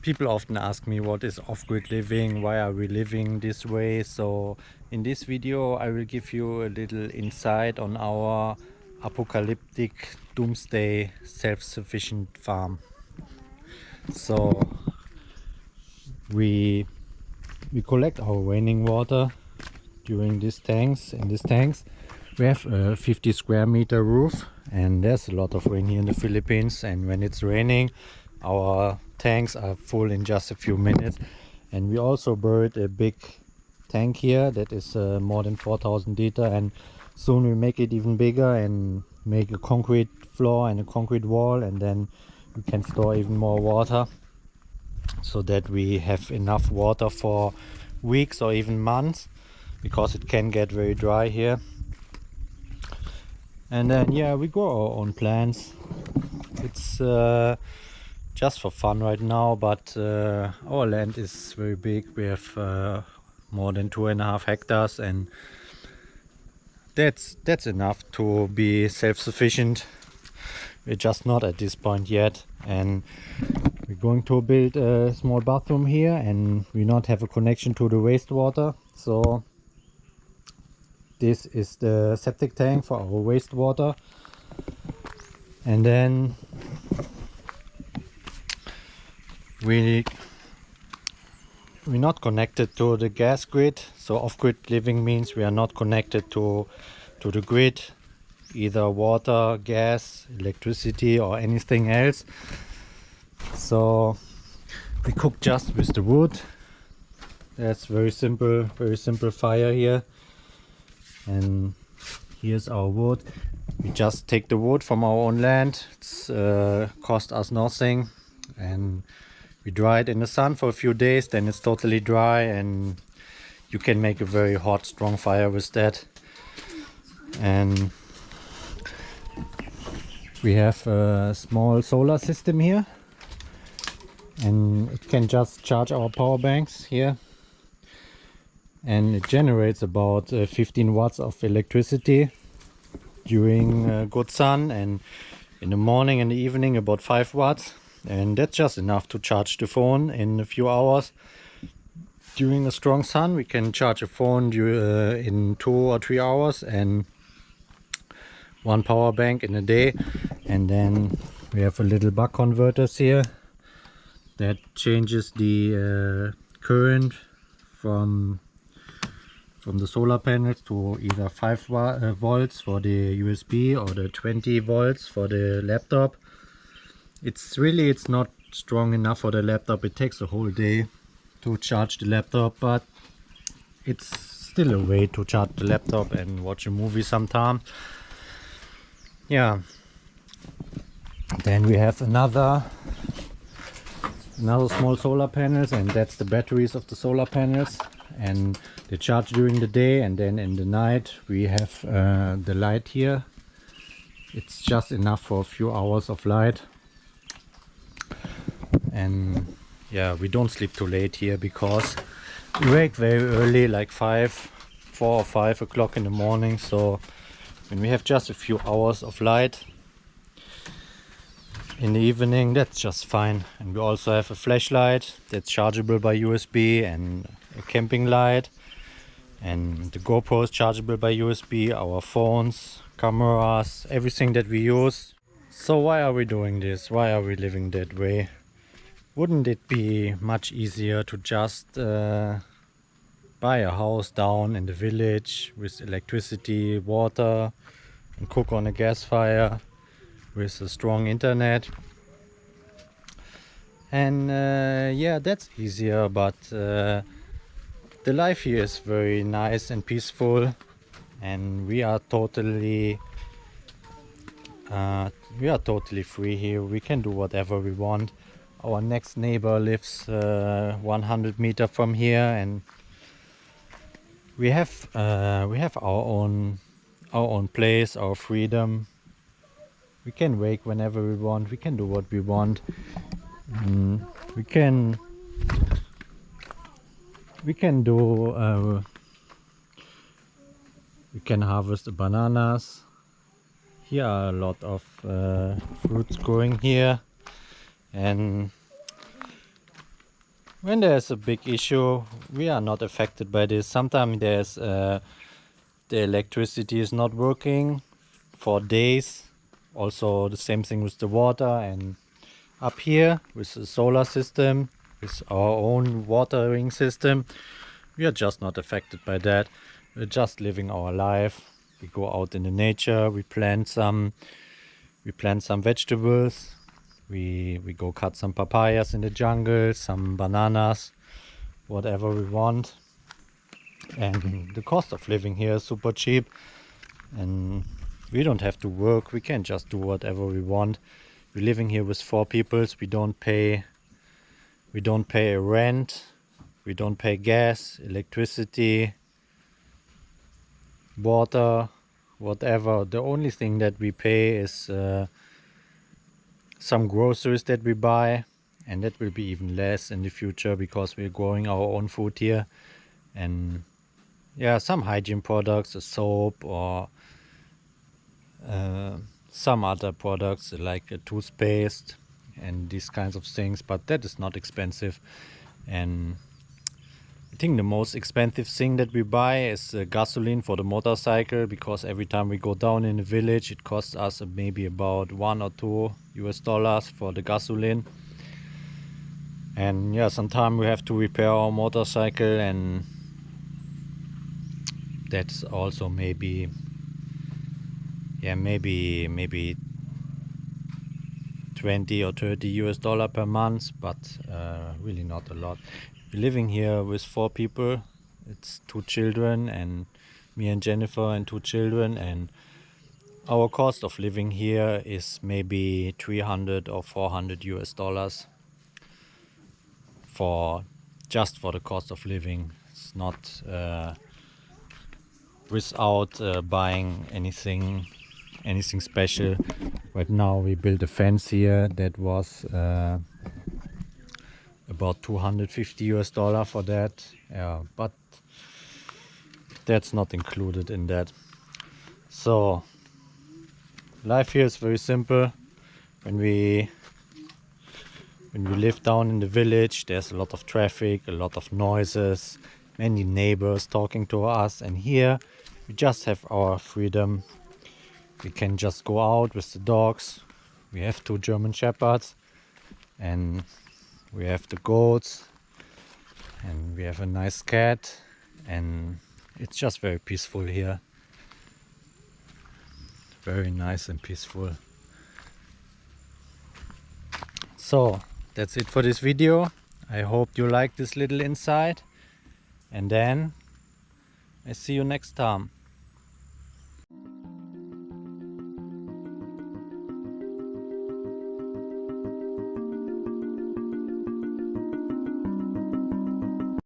People often ask me what is off-grid living, why are we living this way. So in this video I will give you a little insight on our apocalyptic doomsday self-sufficient farm. So we collect our raining water during these tanks. In these tanks we have a 50 square meter roof, and there's a lot of rain here in the Philippines, and when it's raining our tanks are full in just a few minutes. And we also buried a big tank here that is more than 4,000 liter, and soon we make it even bigger and make a concrete floor and a concrete wall, and then we can store even more water so that we have enough water for weeks or even months, because it can get very dry here. And then we grow our own plants. It's just for fun right now, but our land is very big. We have more than 2.5 hectares, and that's enough to be self-sufficient. We're just not at this point yet, and we're going to build a small bathroom here, and we not have a connection to the wastewater. So this is the septic tank for our wastewater, and then we're not connected to the gas grid. So off-grid living means we are not connected to the grid, either water, gas, electricity or anything else. So we cook just with the wood. That's very simple fire here. And here's our wood. We just take the wood from our own land. It's cost us nothing, and we dry it in the sun for a few days, then it's totally dry, and you can make a very hot, strong fire with that. And we have a small solar system here, and it can just charge our power banks here, and it generates about 15 watts of electricity during good sun, and in the morning and the evening about 5 watts. And that's just enough to charge the phone in a few hours. During the strong sun we can charge a phone in 2 or 3 hours, and 1 power bank in a day. And then we have a little buck converters here that changes the current from the solar panels to either 5 volts for the USB or the 20 volts for the laptop. It's not strong enough for the laptop. It takes a whole day to charge the laptop, but it's still a way to charge the laptop and watch a movie sometime. Then we have another small solar panels, and that's the batteries of the solar panels, and they charge during the day, and then in the night we have the light here. It's just enough for a few hours of light. And we don't sleep too late here, because we wake very early, like 4 or 5 o'clock in the morning. So when we have just a few hours of light in the evening, that's just fine. And we also have a flashlight that's chargeable by USB, and a camping light, and the GoPro is chargeable by USB, our phones, cameras, everything that we use. So why are we doing this? Why are we living that way? Wouldn't it be much easier to just buy a house down in the village with electricity, water, and cook on a gas fire with a strong internet? And that's easier, but the life here is very nice and peaceful, and we are totally free here. We can do whatever we want. Our next neighbor lives 100 meters from here, and we have our own place, our freedom. We can wake whenever we want. We can do what we want. We can harvest the bananas. Here are a lot of fruits growing here, and when there's a big issue, we are not affected by this. Sometimes there's the electricity is not working for days. Also the same thing with the water. And up here with the solar system, with our own watering system, we are just not affected by that. We're just living our life. We go out in the nature, we plant some vegetables. We go cut some papayas in the jungle, some bananas, whatever we want. And the cost of living here is super cheap, and we don't have to work. We can just do whatever we want. We're living here with 4 people. We don't pay a rent, we don't pay gas, electricity, water, whatever. The only thing that we pay is some groceries that we buy, and that will be even less in the future because we're growing our own food here. And yeah, some hygiene products, a soap, or some other products like a toothpaste and these kinds of things, but that is not expensive. And I think the most expensive thing that we buy is gasoline for the motorcycle, because every time we go down in the village it costs us maybe about $1 or $2 for the gasoline. And yeah, sometimes we have to repair our motorcycle, and that's also maybe maybe 20 or $30 per month, but really not a lot. We're living here with 4 people. It's 2 children, and me and Jennifer, and 2 children, and our cost of living here is maybe $300 or $400 for just for the cost of living. It's not without buying anything special. Right now we built a fence here that was about $250 for that. Yeah, but that's not included in that. So life here is very simple. When we live down in the village, there's a lot of traffic, a lot of noises, many neighbors talking to us, and here we just have our freedom. We can just go out with the dogs. We have 2 German Shepherds, and we have the goats, and we have a nice cat, and it's just very peaceful here. Very nice and peaceful. So that's it for this video. I hope you like this little insight, and then I see you next time.